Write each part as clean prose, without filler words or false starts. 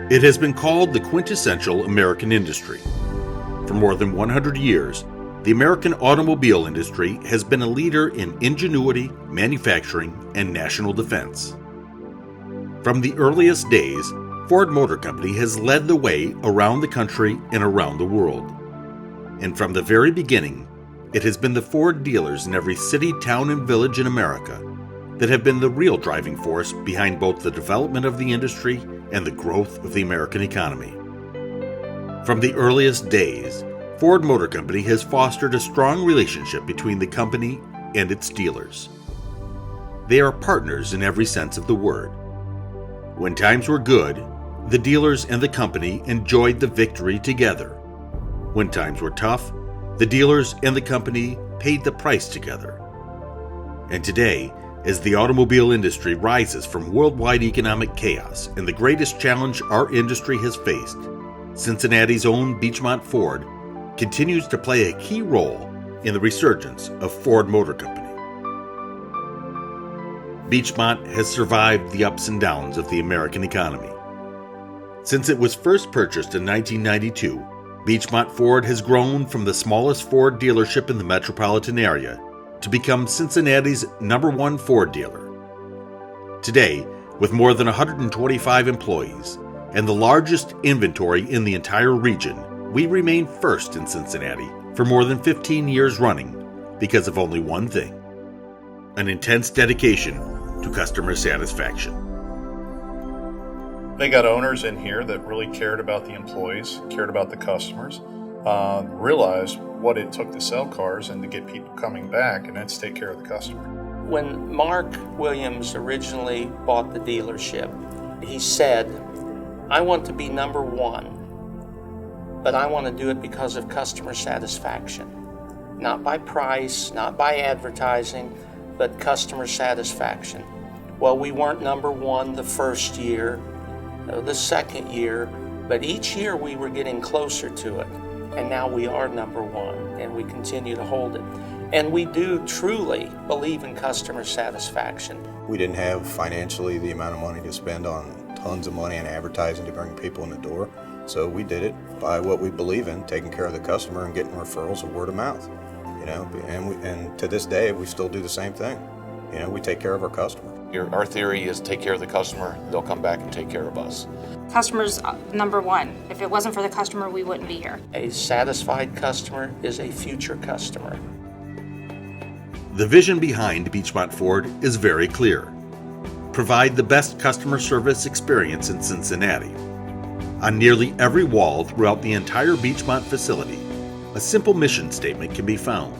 It has been called the quintessential American industry. For more than 100 years, the American automobile industry has been a leader in ingenuity, manufacturing, and national defense. From the earliest days, Ford Motor Company has led the way around the country and around the world. And from the very beginning, it has been the Ford dealers in every city, town, and village in America that have been the real driving force behind both the development of the industry and the growth of the American economy. From the earliest days, Ford Motor Company has fostered a strong relationship between the company and its dealers. They are partners in every sense of the word. When times were good, the dealers and the company enjoyed the victory together. When times were tough, the dealers and the company paid the price together. And today, as the automobile industry rises from worldwide economic chaos and the greatest challenge our industry has faced, Cincinnati's own Beechmont Ford continues to play a key role in the resurgence of Ford Motor Company. Beechmont has survived the ups and downs of the American economy. Since it was first purchased in 1992, Beechmont Ford has grown from the smallest Ford dealership in the metropolitan area to become Cincinnati's #1 Ford dealer. Today, with more than 125 employees and the largest inventory in the entire region, we remain first in Cincinnati for more than 15 years running because of only one thing: an intense dedication to customer satisfaction. They got owners in here that really cared about the employees, cared about the customers, realized what it took to sell cars and to get people coming back, and that's take care of the customer. When Mark Williams originally bought the dealership, he said, "I want to be #1, but I want to do it because of customer satisfaction. Not by price, not by advertising, but customer satisfaction." Well, we weren't #1 the first year, the second year, but each year we were getting closer to it. And now we are #1, and we continue to hold it. And we do truly believe in customer satisfaction. We didn't have financially the amount of money to spend on tons of money in advertising to bring people in the door. So we did it by what we believe in, taking care of the customer and getting referrals of word of mouth. And to this day, we still do the same thing. We take care of our customer. Our theory is take care of the customer, they'll come back and take care of us. Customer's #1. If it wasn't for the customer, we wouldn't be here. A satisfied customer is a future customer. The vision behind Beechmont Ford is very clear. Provide the best customer service experience in Cincinnati. On nearly every wall throughout the entire Beechmont facility, a simple mission statement can be found.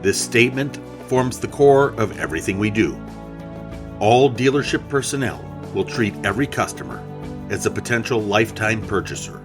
This statement forms the core of everything we do. All dealership personnel will treat every customer as a potential lifetime purchaser,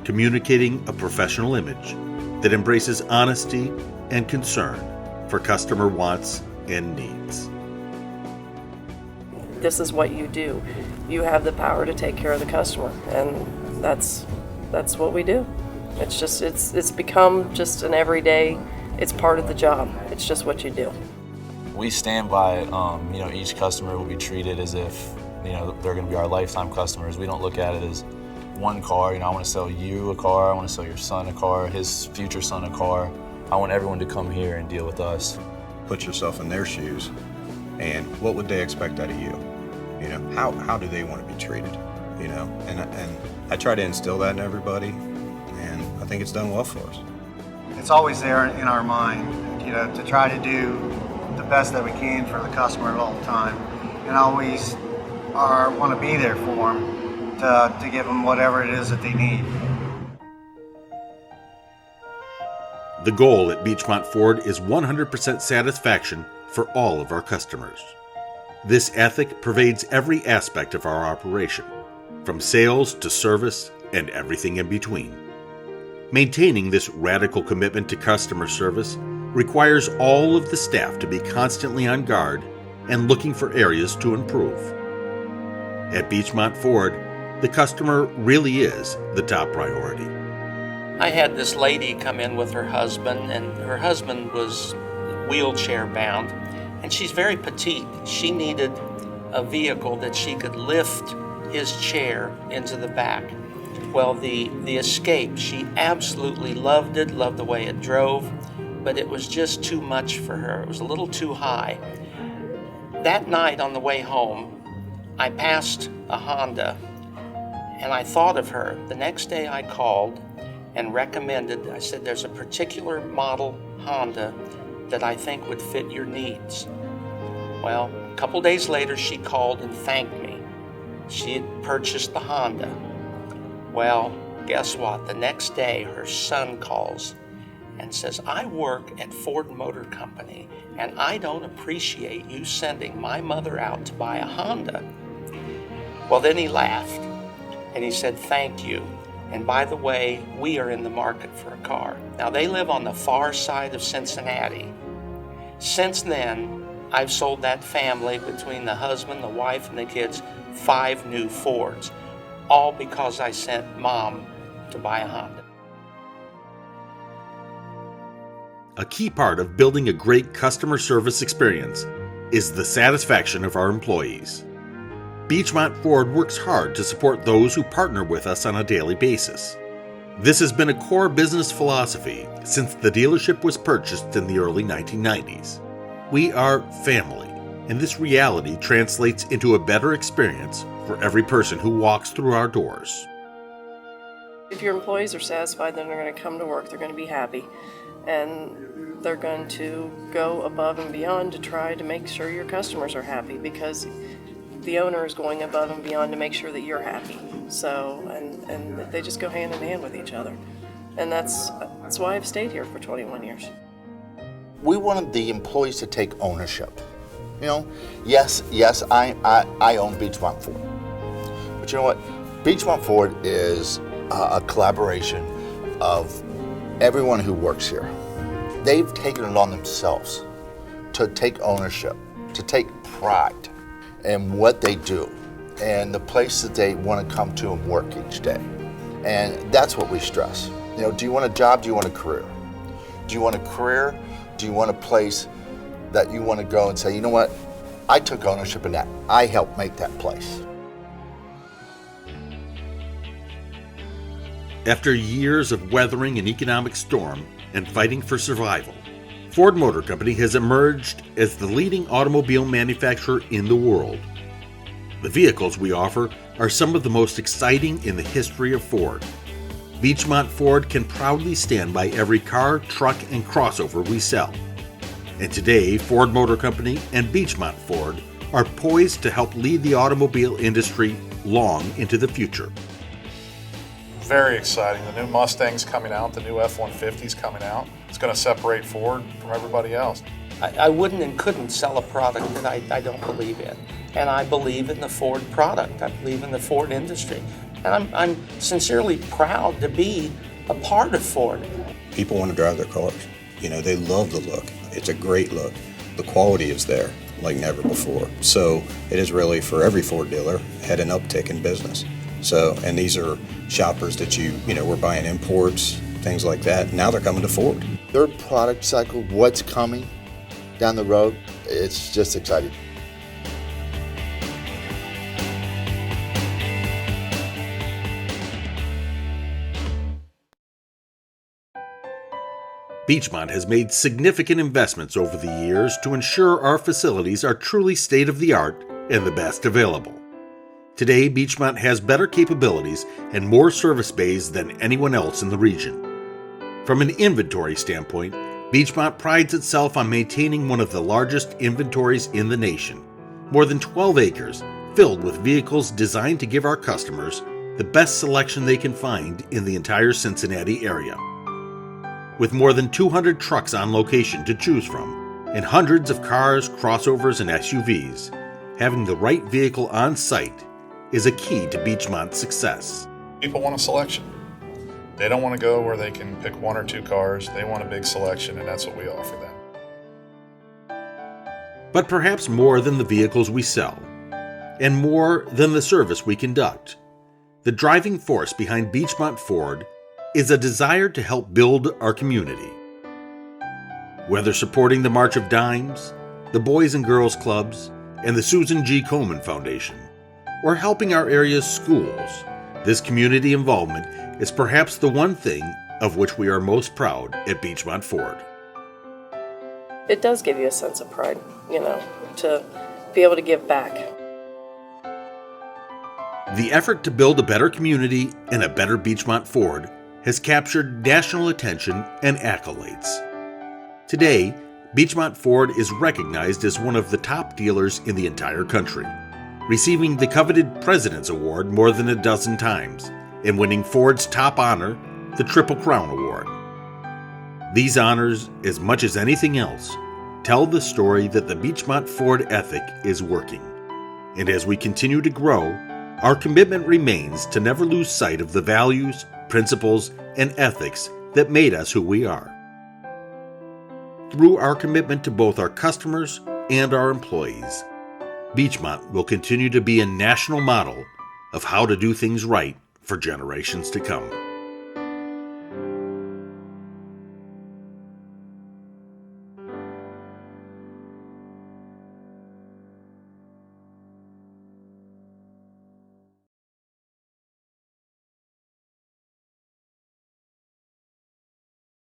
communicating a professional image that embraces honesty and concern for customer wants and needs. This is what you do. You have the power to take care of the customer, and that's what we do. It's become just an everyday, it's part of the job. It's just what you do. We stand by it. Each customer will be treated as if, they're going to be our lifetime customers. We don't look at it as one car. I want to sell you a car. I want to sell your son a car, his future son a car. I want everyone to come here and deal with us. Put yourself in their shoes, and what would they expect out of you? How do they want to be treated? And I try to instill that in everybody, and I think it's done well for us. It's always there in our mind, to try to do the best that we can for the customer at all the time, and always want to be there for them to give them whatever it is that they need. The goal at Beechmont Ford is 100% satisfaction for all of our customers. This ethic pervades every aspect of our operation, from sales to service and everything in between. Maintaining this radical commitment to customer service requires all of the staff to be constantly on guard and looking for areas to improve. At Beechmont Ford, the customer really is the top priority. I had this lady come in with her husband, and her husband was wheelchair bound, and she's very petite. She needed a vehicle that she could lift his chair into the back. Well, the Escape, she absolutely loved it, loved the way it drove, but it was just too much for her. It was a little too high. That night on the way home, I passed a Honda, and I thought of her. The next day I called and recommended, I said, there's a particular model Honda that I think would fit your needs. Well, a couple days later, she called and thanked me. She had purchased the Honda. Well, guess what? The next day, her son calls and says, I work at Ford Motor Company, and I don't appreciate you sending my mother out to buy a Honda. Well, then he laughed, and he said, thank you. And by the way, we are in the market for a car. Now, they live on the far side of Cincinnati. Since then, I've sold that family, between the husband, the wife, and the kids, 5 new Fords, all because I sent Mom to buy a Honda. A key part of building a great customer service experience is the satisfaction of our employees. Beechmont Ford works hard to support those who partner with us on a daily basis. This has been a core business philosophy since the dealership was purchased in the early 1990s. We are family, and this reality translates into a better experience for every person who walks through our doors. If your employees are satisfied, then they're going to come to work, they're going to be happy, and they're going to go above and beyond to try to make sure your customers are happy, because the owner is going above and beyond to make sure that you're happy. So, and they just go hand in hand with each other. And that's why I've stayed here for 21 years. We wanted the employees to take ownership. You know, yes, I own Beechmont Ford. But you know what? Beechmont Ford is a collaboration of everyone who works here. They've taken it on themselves to take ownership, to take pride in what they do and the place that they want to come to and work each day. And that's what we stress. You know, do you want a job? Do you want a career? Do you want a career? Do you want a place that you want to go and say, you know what? I took ownership in that. I helped make that place. After years of weathering an economic storm and fighting for survival, Ford Motor Company has emerged as the leading automobile manufacturer in the world. The vehicles we offer are some of the most exciting in the history of Ford. Beechmont Ford can proudly stand by every car, truck, and crossover we sell. And today, Ford Motor Company and Beechmont Ford are poised to help lead the automobile industry long into the future. Very exciting. The new Mustang's coming out, the new F-150's coming out. It's going to separate Ford from everybody else. I wouldn't and couldn't sell a product that I don't believe in. And I believe in the Ford product. I believe in the Ford industry. And I'm sincerely proud to be a part of Ford. People want to drive their cars. You know, they love the look. It's a great look. The quality is there like never before. So it is really, for every Ford dealer, had an uptick in business. So, and these are shoppers that we're buying imports, things like that. Now they're coming to Ford. Their product cycle, what's coming down the road, it's just exciting. Beechmont has made significant investments over the years to ensure our facilities are truly state-of-the-art and the best available. Today, Beechmont has better capabilities and more service bays than anyone else in the region. From an inventory standpoint, Beechmont prides itself on maintaining one of the largest inventories in the nation, more than 12 acres filled with vehicles designed to give our customers the best selection they can find in the entire Cincinnati area. With more than 200 trucks on location to choose from, and hundreds of cars, crossovers, and SUVs, having the right vehicle on site is a key to Beechmont's success. People want a selection. They don't want to go where they can pick 1 or 2 cars. They want a big selection, and that's what we offer them. But perhaps more than the vehicles we sell, and more than the service we conduct, the driving force behind Beechmont Ford is a desire to help build our community. Whether supporting the March of Dimes, the Boys and Girls Clubs, and the Susan G. Komen Foundation, or helping our area's schools, this community involvement is perhaps the one thing of which we are most proud at Beechmont Ford. It does give you a sense of pride, to be able to give back. The effort to build a better community and a better Beechmont Ford has captured national attention and accolades. Today, Beechmont Ford is recognized as one of the top dealers in the entire country, receiving the coveted President's Award more than a dozen times and winning Ford's top honor, the Triple Crown Award. These honors, as much as anything else, tell the story that the Beechmont Ford ethic is working. And as we continue to grow, our commitment remains to never lose sight of the values, principles, and ethics that made us who we are. Through our commitment to both our customers and our employees, Beechmont will continue to be a national model of how to do things right for generations to come.